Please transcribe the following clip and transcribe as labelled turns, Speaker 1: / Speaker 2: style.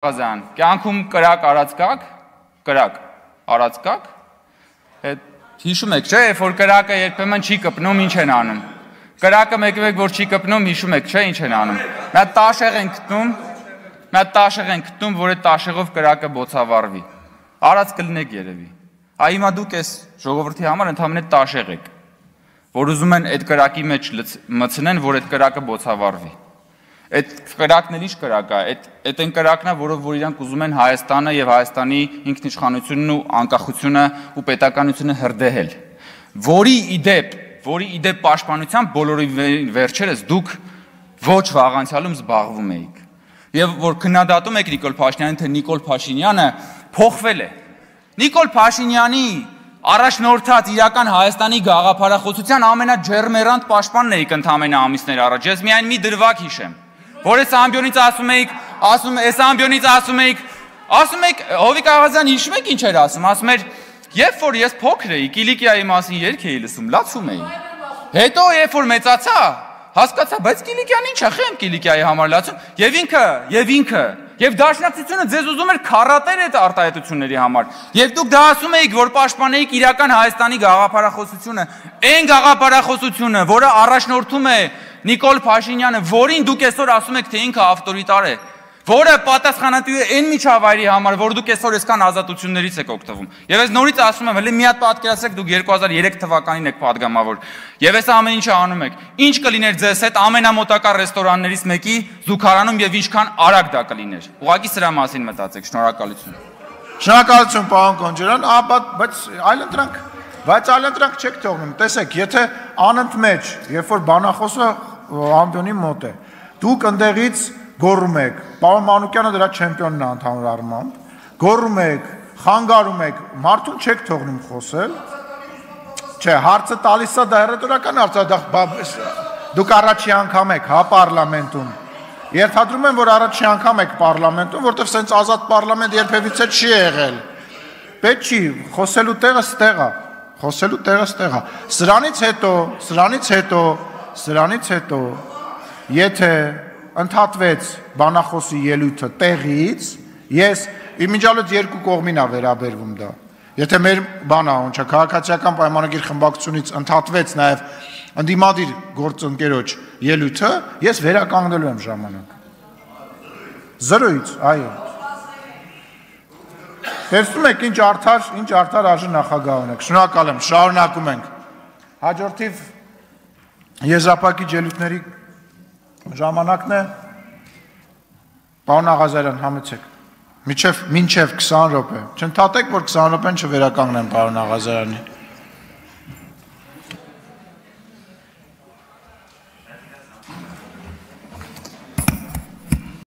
Speaker 1: Ղազան, կյանքում կրակ արած կաք, կրակ արած կաք, հիշում եք, չէ, որ կրակը երբեմն չի կպնում, ինչ են անում, կրակը մեկ որ չի կպնում, հիշում եք, չէ, ինչ են անում, մի հատ տաշեղ են գտնում, որ այդ տաշեղով կրակը բոցավառվի, արած կլինեք երևի, հիմա դուք այս ժողովրդի համար ընդհանրապես տաշեղ եք, որ ուզում են այդ կրակի մեջ մտցնեն, որ այդ կրակը բոցավառվի։ Այդ կրակն էլ ինչ կրակ է, այդ այն կրակն է, որով որ իրանք ուզում են Հայաստանը եւ Հայաստանի ինքնիշխանությունն ու անկախությունը ու պետականությունը հրդեհել։ Որի իդեպ պաշտպանությամբ բոլորի վերջերս դուք ոչ վաղանցյալում զբաղվում էիք։ Եվ որ քննադատում եք Նիկոլ Փաշինյանին, թե Նիկոլ Փաշինյանը փոխվել է։ Նիկոլ Փաշինյանի առաջնորդած իրական Հայաստանի գաղափարախոսության ամենաջերմերանտ պաշտպանն էիք ընդամենը ամիսներ առաջ։ Ես միայն մի դրվագ հիշեմ, որ այս ամբիոնից ասում էիք, Հովիկ Աղազյան հիշում եք ինչ էր ասում էր, երբ որ ես փոքր էի, Կիլիկիայի մասին երգ էի լսում, լացում էի։ Հետո երբ որ մեծացա, հասկացա, բայց Կիլիկյան ինչ է, խեմ Կիլիկիայի համար լացում, եւ ինքը Եվ դաշնակցությունը ձեզ ուզում էր քարատել այդ արտահայտությունների համար։ Եվ դուք դա ասում էիք, որ պաշտպանեիք իրական Հայաստանի գաղափարախոսությունը, այն գաղափարախոսությունը, որը առաջնորդում է Նիկոլ Փաշինյանը, որին դուք այսօր ասում եք, թե ինքը ավտորիտար է, որը պատասխանատու է այն միջավայրի համար, որ դուք այսօր այսքան ազատություններից եք օգտվում։ Եվ ես նորից ասում եմ, հələ մի հատ պատկերացրեք, դուք 2003 թվականին եք падգամավոր։ Եվ այս ամեն ինչը անում եք։ Ինչ կլիներ ձեզ հետ ամենամոտակա ռեստորաններից մեկի զուգարանում եւ ինչքան արագ դա կլիներ։ Ուղղակի սրա մասին մտածեք, շնորհակալություն։
Speaker 2: Շնորհակալություն, պարոն Կոնջերյան, բայց այլընտրանք չեք թողնում։ Տեսեք, եթե անընդմեջ, երբ որ բանախոսը ամբիոնի մոտ է, դուք ընդեղից գոռում եք, պարոն Մանուկյանը դրա չեմպիոնն է ընդհանուր առմամբ, գոռում եք, խանգարում եք, մարդուն չեք թողնում խոսել, չէ, հարցը տալիս է դա հեռատորական հարց է, դուք առաջի անգամ եք, հա, պարլամենտում, երթադրում եմ, որ առաջի անգամ եք պարլամենտում, որտեղ սենց ազատ պարլամենտ երբևիցե չի եղել, պետք չի, խոսելու տեղը ստեղ է, սրանից հետո, եթե ընդհատվեց բանախոսի ելույթը տեղից, ես իմիջալոց երկու կողմին է վերաբերվում դա, եթե մեր բանահոնչը քաղաքացիական պայմանագիր խմբակցությունից ընդհատվեց նաև ընդդիմադիր գործընկերոջ ելույթը, ես վերականգնելու եմ ժամանակ, զրոյից, այո, տեսնում եք ինչ արդար արժի նախագահ ունեք, շնորհակալ եմ, շարունակում ենք, հաջորդիվ եզրափակիչ ելույթների ժամանակն է, պարոն Աղազարյան, համեցեք, մինչև 20 րոպե, չընդհատեք, որ 20 րոպեն չվերականգնեմ պարոն Աղազարյանի։